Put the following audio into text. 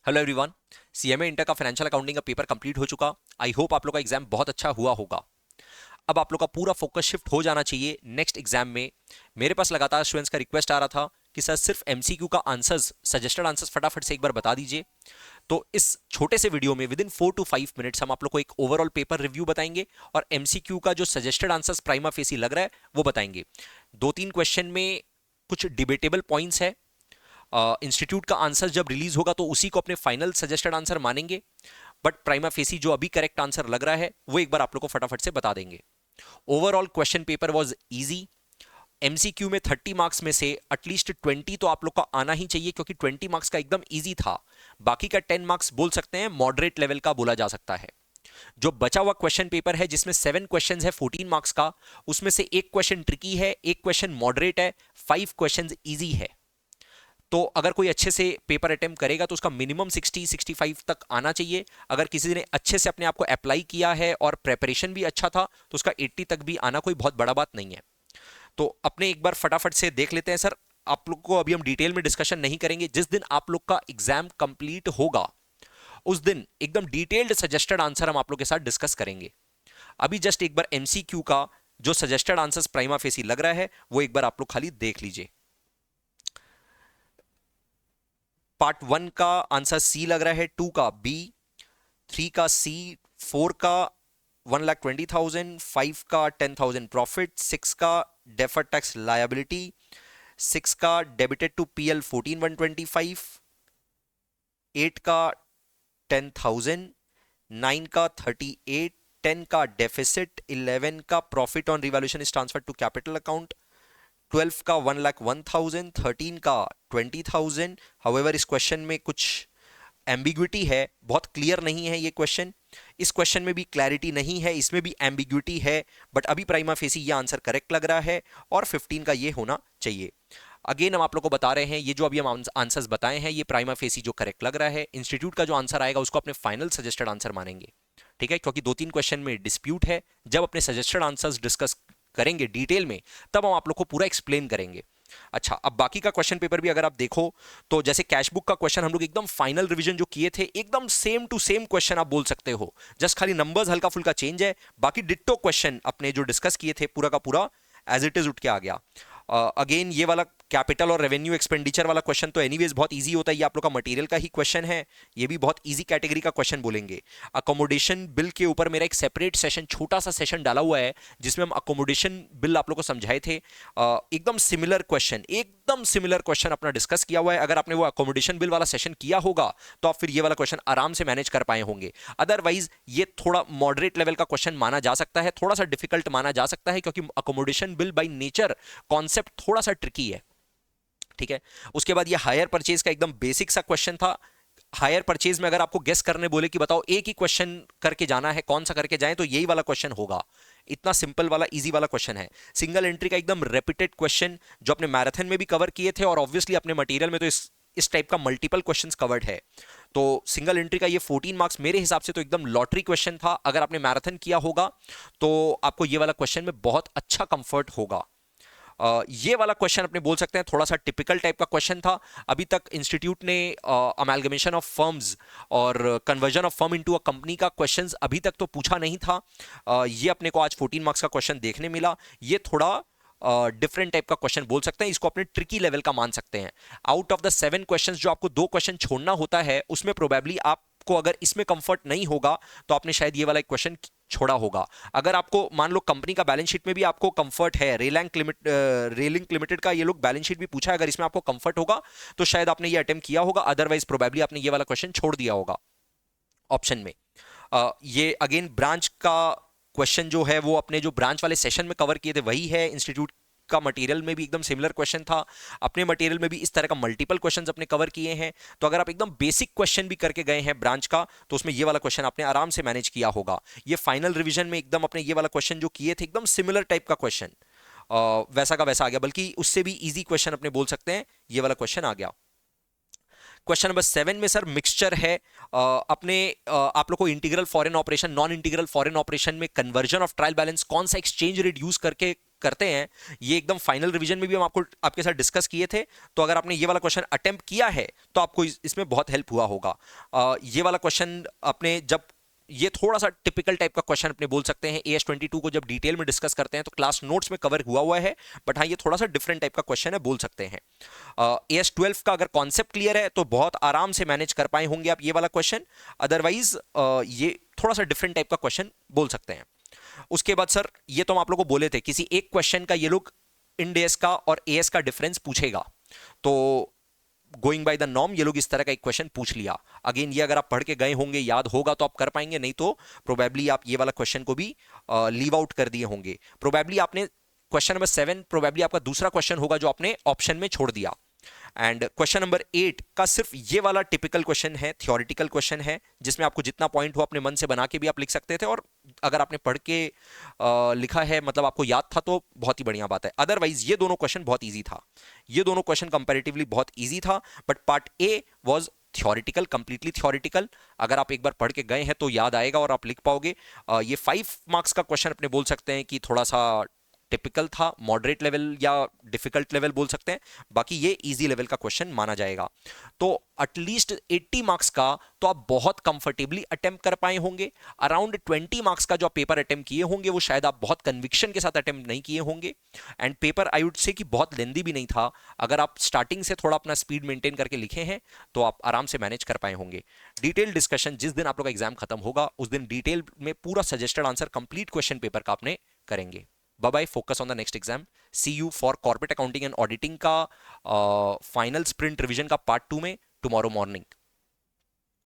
Hello everyone. CMA inter का financial accounting का paper complete हो चुका। आई होप आप लोग का एग्जाम बहुत अच्छा हुआ होगा। अब आप लोग का पूरा फोकस शिफ्ट हो जाना चाहिए नेक्स्ट एग्जाम में। मेरे पास लगातार स्टूडेंट्स का रिक्वेस्ट आ रहा था कि सर सिर्फ एमसीक्यू का आंसर्स, सजेस्टेड आंसर्स फटाफट से एक बार बता दीजिए। तो इस छोटे से वीडियो में विद इन 4 to 5 मिनट्स हम आप लोग को एक ओवरऑल पेपर रिव्यू बताएंगे और एमसीक्यू का जो सजेस्टेड आंसर्स प्राइमा फेसी लग रहा है वो बताएंगे। 2-3 क्वेश्चन में कुछ डिबेटेबल पॉइंट्स है। इंस्टीट्यूट का आंसर जब रिलीज होगा तो उसी को अपने फाइनल सजेस्टेड आंसर मानेंगे। बट प्राइमा फेसी जो अभी करेक्ट आंसर लग रहा है वो एक बार आप लोग को फटाफट से बता देंगे। Overall question paper was easy. MCQ में 30 मार्क्स में से एटलीस्ट 20 तो आप लोग का आना ही चाहिए, क्योंकि 20 मार्क्स का एकदम इजी था। बाकी का 10 मार्क्स बोल सकते हैं मॉडरेट लेवल का बोला जा सकता है। जो बचा हुआ क्वेश्चन पेपर है जिसमें 7 क्वेश्चन है 14 मार्क्स का, उसमें से एक क्वेश्चन ट्रिकी है, एक क्वेश्चन मॉडरेट है, 5 क्वेश्चन इजी है। तो अगर कोई अच्छे से पेपर अटेम्प्ट करेगा तो उसका मिनिमम 60-65 तक आना चाहिए। अगर किसी ने अच्छे से अपने आप को अप्लाई किया है और प्रेपरेशन भी अच्छा था तो उसका 80 तक भी आना कोई बहुत बड़ा बात नहीं है। तो अपने एक बार फटाफट से देख लेते हैं। सर आप लोग को अभी हम डिटेल में डिस्कशन नहीं करेंगे। जिस दिन आप लोग का एग्जाम कंप्लीट होगा उस दिन एकदम डिटेल्ड सजेस्टेड आंसर हम आप लोग के साथ डिस्कस करेंगे। अभी जस्ट एक बार एमसीक्यू का जो सजेस्टेड आंसर्स प्राइमा फेसी लग रहा है वो एक बार आप लोग खाली देख लीजिए। पार्ट 1 का आंसर सी लग रहा है, 2 का बी, 3 का सी, 4 का 1,20,000, 5 का 10,000 प्रॉफिट, 6 का डेफर्ड टैक्स लायबिलिटी, 6 का डेबिटेड टू पीएल 14,125, 8 का 10,000, 9 का 38, 10 का डेफिसिट, 11 का profit on revaluation is transfer to capital account, 12 का 1,01,000, 13 का 20,000। हाउएवर इस क्वेश्चन में कुछ एम्बिग्विटी है, बहुत क्लियर नहीं है ये क्वेश्चन। इस क्वेश्चन में भी क्लैरिटी नहीं है, इसमें भी एम्बिग्विटी है। बट अभी प्राइमा फेसी ये आंसर करेक्ट लग रहा है और 15 का ये होना चाहिए। अगेन हम आप लोग को बता रहे हैं ये जो अभी हम आंसर्स बताए हैं ये प्राइमा फेसी जो करेक्ट लग रहा है। इंस्टीट्यूट का जो आंसर आएगा उसको अपने फाइनल सजेस्टेड आंसर मानेंगे। ठीक है, क्योंकि 2-3 क्वेश्चन में डिस्प्यूट है। जब अपने सजेस्टेड आंसर्स डिस्कस करेंगे डिटेल में तब हम आप लोग को पूरा एक्सप्लेन करेंगे। अच्छा, अब बाकी का क्वेश्चन पेपर भी अगर आप देखो तो जैसे कैश बुक का क्वेश्चन हम लोग एकदम फाइनल रिवीजन जो किए थे एकदम सेम टू सेम क्वेश्चन आप बोल सकते हो। जस्ट खाली नंबर्स हल्का फुल्का चेंज है, बाकी डिट्टो क्वेश्चन अपने जो डिस्कस किए थे पूरा का पूरा एज इट इज उठ के आ गया। अगेन ये वाला कैपिटल और रेवेन्यू एक्सपेंडिचर वाला क्वेश्चन तो एनीवेज बहुत इजी होता है, ये आप लोग का मटेरियल का ही क्वेश्चन है। ये भी बहुत इजी कैटेगरी का क्वेश्चन बोलेंगे। अकोमोडेशन बिल के ऊपर मेरा एक सेपरेट सेशन, छोटा सा सेशन डाला हुआ है जिसमें हम अकोमोडेशन बिल आप लोग को समझाए थे। एकदम सिमिलर क्वेश्चन, एकदम सिमिलर क्वेश्चन अपना डिस्कस किया हुआ है। अगर आपने वो अकोमोडेशन बिल वाला सेशन किया होगा तो आप फिर ये वाला क्वेश्चन आराम से मैनेज कर पाए होंगे। अदरवाइज ये थोड़ा मॉडरेट लेवल का क्वेश्चन माना जा सकता है, थोड़ा सा डिफिकल्ट माना जा सकता है, क्योंकि accommodation bill by nature concept थोड़ा सा ट्रिकी है। ठीक है, उसके बाद ये हायर परचेज का एकदम बेसिक सा क्वेश्चन था। हायर परचेज में अगर आपको गेस करने बोले कि बताओ एक ही क्वेश्चन करके जाना है, कौन सा करके जाए, तो यही वाला क्वेश्चन होगा। इतना सिंपल वाला इजी वाला क्वेश्चन है। सिंगल एंट्री का एकदम रिपीटेड क्वेश्चन जो अपने मैराथन में भी कवर किए थे और ऑब्वियसली अपने मटेरियल में तो इस टाइप का मल्टीपल क्वेश्चंस कवर्ड है। तो सिंगल एंट्री का ये 14 मार्क्स मेरे हिसाब से तो एकदम लॉटरी क्वेश्चन था। अगर आपने मैराथन किया होगा तो आपको ये वाला क्वेश्चन में बहुत अच्छा कंफर्ट होगा। ये वाला क्वेश्चन अपने बोल सकते हैं थोड़ा सा टिपिकल टाइप का क्वेश्चन था। अभी तक इंस्टीट्यूट ने अमेलगमेशन ऑफ फर्म्स और conversion of firm into a company का क्वेश्चंस अभी तक तो पूछा नहीं था। ये अपने को आज 14 मार्क्स का क्वेश्चन देखने मिला। ये थोड़ा डिफरेंट टाइप का क्वेश्चन बोल सकते हैं, इसको अपने ट्रिकी लेवल का मान सकते हैं। आउट ऑफ द 7 क्वेश्चंस जो आपको 2 क्वेश्चन छोड़ना होता है उसमें प्रोबेबली आपको अगर इसमें कंफर्ट नहीं होगा तो आपने शायद ये वाला एक क्वेश्चन छोड़ा होगा। अगर आपको मान लो कंपनी का बैलेंस शीट में भी आपको कंफर्ट है, रेलिंक लिमिटेड का ये लोग बैलेंस शीट भी पूछा है, अगर इसमें आपको कंफर्ट होगा तो शायद आपने ये अटेम्प्ट किया होगा। अदरवाइज प्रोबेबली आपने ये वाला क्वेश्चन छोड़ दिया होगा ऑप्शन में। ये अगेन ब्रांच का क्वेश्चन जो है वो अपने जो ब्रांच वाले सेशन में कवर किए थे वही है। इंस्टीट्यूट का मटेरियल में भी एकदम सिमिलर क्वेश्चन था। अपने मटेरियल में भी इस तरह का मल्टीपल क्वेश्चंस अपने कवर किए हैं। तो अगर आप एकदम बेसिक क्वेश्चन भी करके गए हैं ब्रांच का तो उसमें ये वाला क्वेश्चन आपने आराम से मैनेज किया होगा। ये फाइनल रिवीजन में एकदम अपने ये वाला क्वेश्चन जो किए थे एकदम सिमिलर टाइप का क्वेश्चन वैसा का वैसा आ गया, बल्कि उससे भी इजी क्वेश्चन अपने बोल सकते हैं ये वाला क्वेश्चन आ गया। क्वेश्चन नंबर 7 में सर मिक्सचर है। अपने आप लोग को integral foreign operation, non integral foreign operation में कन्वर्जन ऑफ ट्रायल बैलेंस कौन सा एक्सचेंज रेट यूज करके करते हैं, ये एकदम फाइनल रिवीजन में भी हम आपको आपके साथ डिस्कस किए थे। तो अगर आपने ये वाला क्वेश्चन अटेम्प्ट किया है तो आपको इसमें बहुत हेल्प हुआ होगा। ये वाला क्वेश्चन अपने जब ये थोड़ा सा टिपिकल टाइप का क्वेश्चन अपने बोल सकते हैं, AS22 को जब डिटेल में डिस्कस करते हैं तो क्लास नोट्स में कवर हुआ है, बट हाँ ये थोड़ा सा डिफरेंट टाइप का क्वेश्चन है, बोल सकते हैं। AS12 का अगर कॉन्सेप्ट क्लियर है तो बहुत आराम से मैनेज कर पाए होंगे आप ये वाला क्वेश्चन, अदरवाइज ये थोड़ा सा डिफरेंट टाइप का क्वेश्चन बोल सकते हैं। उसके बाद सर ये तो हम आप लोगों को बोले थे, किसी एक क्वेश्चन का ये लोग इंड एस का और एएस का डिफरेंस पूछेगा, तो गोइंग बाय द नॉर्म ये लोग इस तरह का एक क्वेश्चन पूछ लिया। अगेन ये अगर आप पढ़ के गए होंगे, याद होगा तो आप कर पाएंगे, नहीं तो प्रोबेबली आप ये वाला क्वेश्चन को भी लीव आउट कर दिए होंगे। प्रोबेबली आपने क्वेश्चन नंबर 7 प्रोबेबली आपका दूसरा क्वेश्चन होगा जो आपने ऑप्शन में छोड़ दिया। एंड क्वेश्चन नंबर 8 का सिर्फ ये वाला टिपिकल क्वेश्चन है, थियोरिटिकल क्वेश्चन है, जिसमें आपको जितना पॉइंट हो अपने मन से बना के भी आप लिख सकते थे, और अगर आपने पढ़ के लिखा है मतलब आपको याद था तो बहुत ही बढ़िया बात है। अदरवाइज ये दोनों क्वेश्चन बहुत ईजी था, ये दोनों क्वेश्चन कंपैरेटिवली बहुत ईजी था, but part A was theoretical, completely theoretical. अगर आप एक बार पढ़ के गए हैं तो याद आएगा और आप लिख पाओगे। ये 5 मार्क्स का क्वेश्चन अपने बोल सकते हैं कि थोड़ा सा टिपिकल था, मॉडरेट लेवल या डिफिकल्ट लेवल बोल सकते हैं, बाकी ये इजी लेवल का क्वेश्चन माना जाएगा। तो एटलीस्ट 80 मार्क्स का तो आप बहुत कंफर्टेबली अटेम्प्ट कर पाए होंगे। अराउंड 20 मार्क्स का जो आप पेपर अटेम्प्ट किए होंगे वो शायद आप बहुत कन्विक्शन के साथ अटेम्प्ट नहीं किए होंगे, and paper I would say कि बहुत लेंदी भी नहीं था। अगर आप स्टार्टिंग से थोड़ा अपना स्पीड मेंटेन करके लिखे हैं तो आप आराम से मैनेज कर पाए होंगे। डिटेल डिस्कशन जिस दिन आप लोग का एग्जाम खत्म होगा उस दिन डिटेल में पूरा suggested answer complete question paper का आपने करेंगे। Bye bye, focus on the next exam. See you for corporate accounting and auditing का फाइनल स्प्रिंट रिवीजन का पार्ट 2 में tomorrow morning.